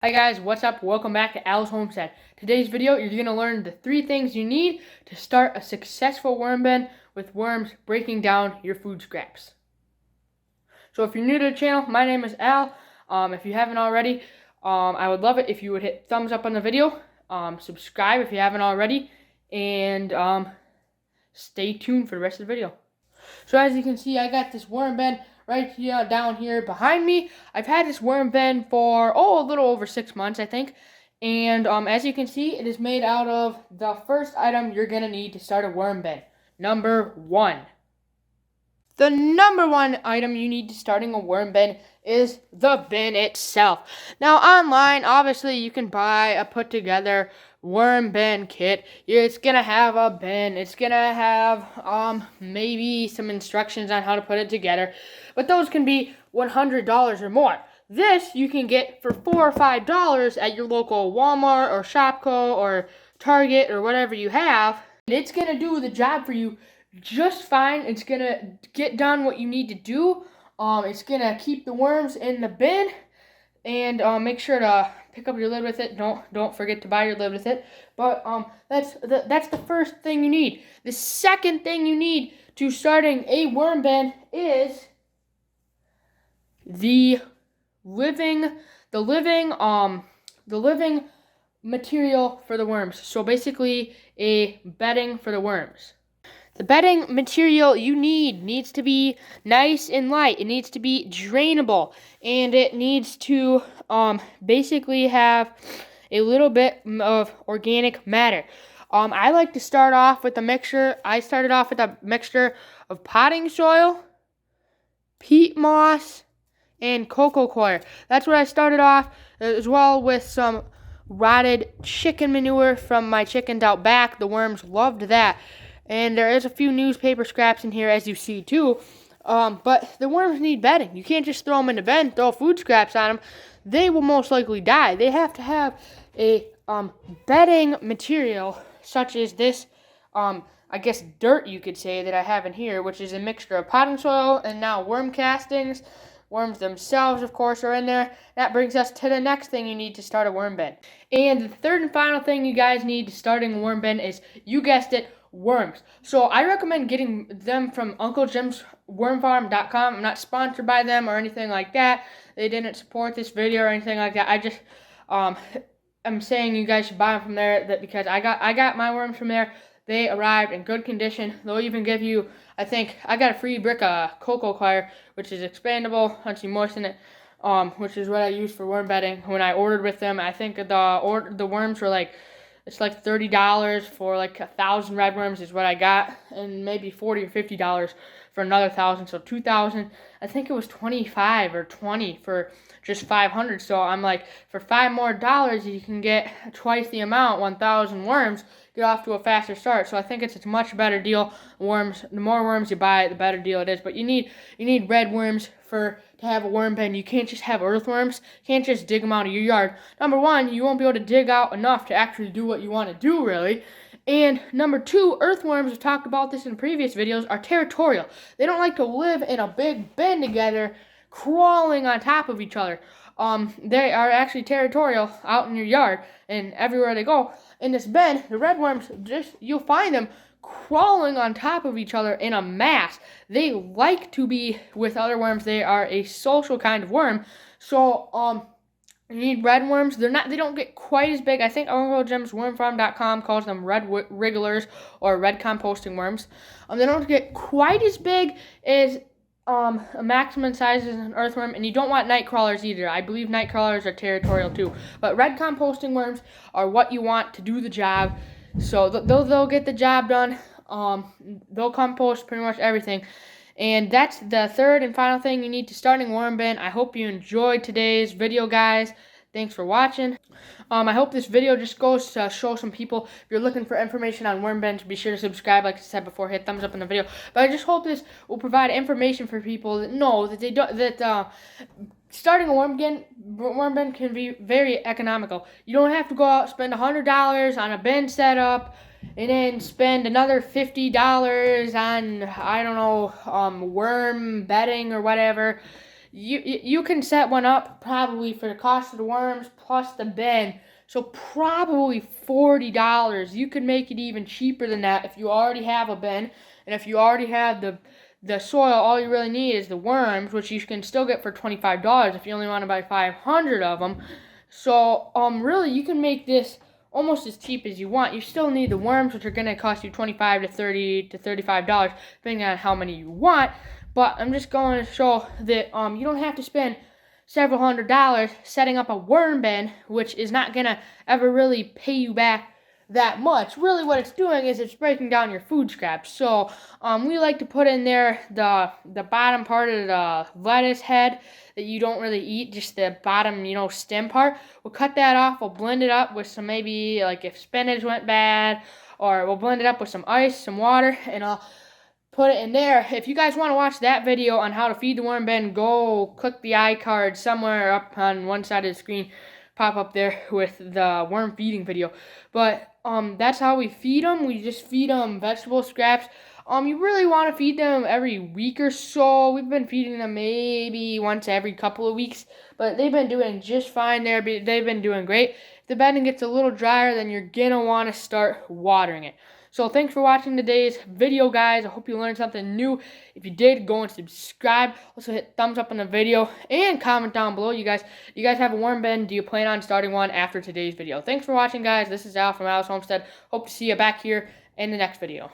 Hi guys, what's up? Welcome back to Al's Homestead. Today's video, you're going to learn the 3 things you need to start a successful worm bin with worms breaking down your food scraps. So if you're new to the channel, my name is Al. If you haven't already, I would love it if you would hit thumbs up on the video, subscribe if you haven't already, and stay tuned for the rest of the video. So as you can see, I got this worm bin right here down here behind me. I've had this worm bin for a little over 6 months, I think. And as you can see, it is made out of the first item you're gonna need to start a worm bin. Number 1. The number 1 item you need to starting a worm bin is the bin itself. Now online, obviously you can buy a put together worm bin kit. It's gonna have a bin. It's gonna have maybe some instructions on how to put it together, but those can be $100 or more. This you can get for $4 or $5 at your local Walmart or Shopko or Target or whatever you have. And it's gonna do the job for you just fine. It's gonna get done what you need to do. It's gonna keep the worms in the bin, and make sure to pick up your lid with it. Don't forget to buy your lid with it. But that's the first thing you need. The second thing you need to starting a worm bin is the living material for the worms. So basically a bedding for the worms. The bedding material you needs to be nice and light. It needs to be drainable, and it needs to basically have a little bit of organic matter. I like to start off with a mixture. I started off with a mixture of potting soil, peat moss, and cocoa coir. That's what I started off, as well with some rotted chicken manure from my chickens out back. The worms loved that. And there is a few newspaper scraps in here, as you see, too. But the worms need bedding. You can't just throw them in the bin, throw food scraps on them. They will most likely die. They have to have a bedding material, such as this, I guess, dirt, you could say, that I have in here, which is a mixture of potting soil and now worm castings. Worms themselves, of course, are in there. That brings us to the next thing you need to start a worm bin. And the third and final thing you guys need to starting a worm bin is, you guessed it, worms. So I recommend getting them from UncleJim'sWormFarm.com. I'm not sponsored by them or anything like that. They didn't support this video or anything like that. I just I'm saying you guys should buy them from there, because I got my worms from there. They arrived in good condition. They'll even give you, I think, I got a free brick of cocoa coir, which is expandable once you moisten it, which is what I use for worm bedding. When I ordered with them, I think the worms were like, it's like $30 for like 1,000 red worms is what I got, and maybe $40 or $50 for another 1,000, so 2,000. I think it was 25 or 20 for just 500. So I'm like, for $5 more, you can get twice the amount, 1,000 worms. Get off to a faster start. So I think it's a much better deal. Worms, the more worms you buy, the better deal it is. But you need red worms to have a worm bin. You can't just have earthworms. You can't just dig them out of your yard. Number one, you won't be able to dig out enough to actually do what you want to do, really. And number two, earthworms, we've talked about this in previous videos, are territorial. They don't like to live in a big bin together, crawling on top of each other. They are actually territorial out in your yard and everywhere they go. In this bin, the red worms, you'll find them crawling on top of each other in a mass. They like to be with other worms. They are a social kind of worm. So, you need red worms. They don't get quite as big. I think UncleJim'sWormFarm.com calls them red wrigglers or red composting worms. They don't get quite as big as a maximum size is an earthworm, and you don't want night crawlers either. I believe night crawlers are territorial too. But red composting worms are what you want to do the job. So they'll get the job done. They'll compost pretty much everything. And that's the third and final thing you need to starting worm bin. I hope you enjoyed today's video, guys. Thanks for watching. I hope this video just goes to show some people, if you're looking for information on worm bins, be sure to subscribe, like I said before, hit thumbs up in the video. But I just hope this will provide information for people that know that starting a worm bin can be very economical. You don't have to go out and spend $100 on a bin setup and then spend another $50 on, I don't know, worm bedding or whatever. you can set one up probably for the cost of the worms plus the bin. So probably $40. You can make it even cheaper than that if you already have a bin, and if you already have the soil. All you really need is the worms, which you can still get for $25 if you only want to buy 500 of them. So really you can make this almost as cheap as you want. You still need the worms, which are going to cost you $25 to $30 to $35 depending on how many you want. But I'm just going to show that you don't have to spend several $100s setting up a worm bin, which is not going to ever really pay you back that much. Really what it's doing is it's breaking down your food scraps. So we like to put in there the bottom part of the lettuce head that you don't really eat, just the bottom, stem part. We'll cut that off. We'll blend it up with some, maybe like if spinach went bad, or we'll blend it up with some ice, some water, and I'll put it in there. If you guys want to watch that video on how to feed the worm bin, go click the iCard somewhere up on one side of the screen, pop up there with the worm feeding video. But that's how we feed them. We just feed them vegetable scraps. You really want to feed them every week or so. We've been feeding them maybe once every couple of weeks, but they've been doing just fine there. They've been doing great. If the bedding gets a little drier, then you're gonna want to start watering it. So thanks for watching today's video, guys. I hope you learned something new. If you did, go and subscribe. Also hit thumbs up on the video and comment down below. You guys have a worm bin? Do you plan on starting one after today's video? Thanks for watching, guys. This is Al from Al's Homestead. Hope to see you back here in the next video.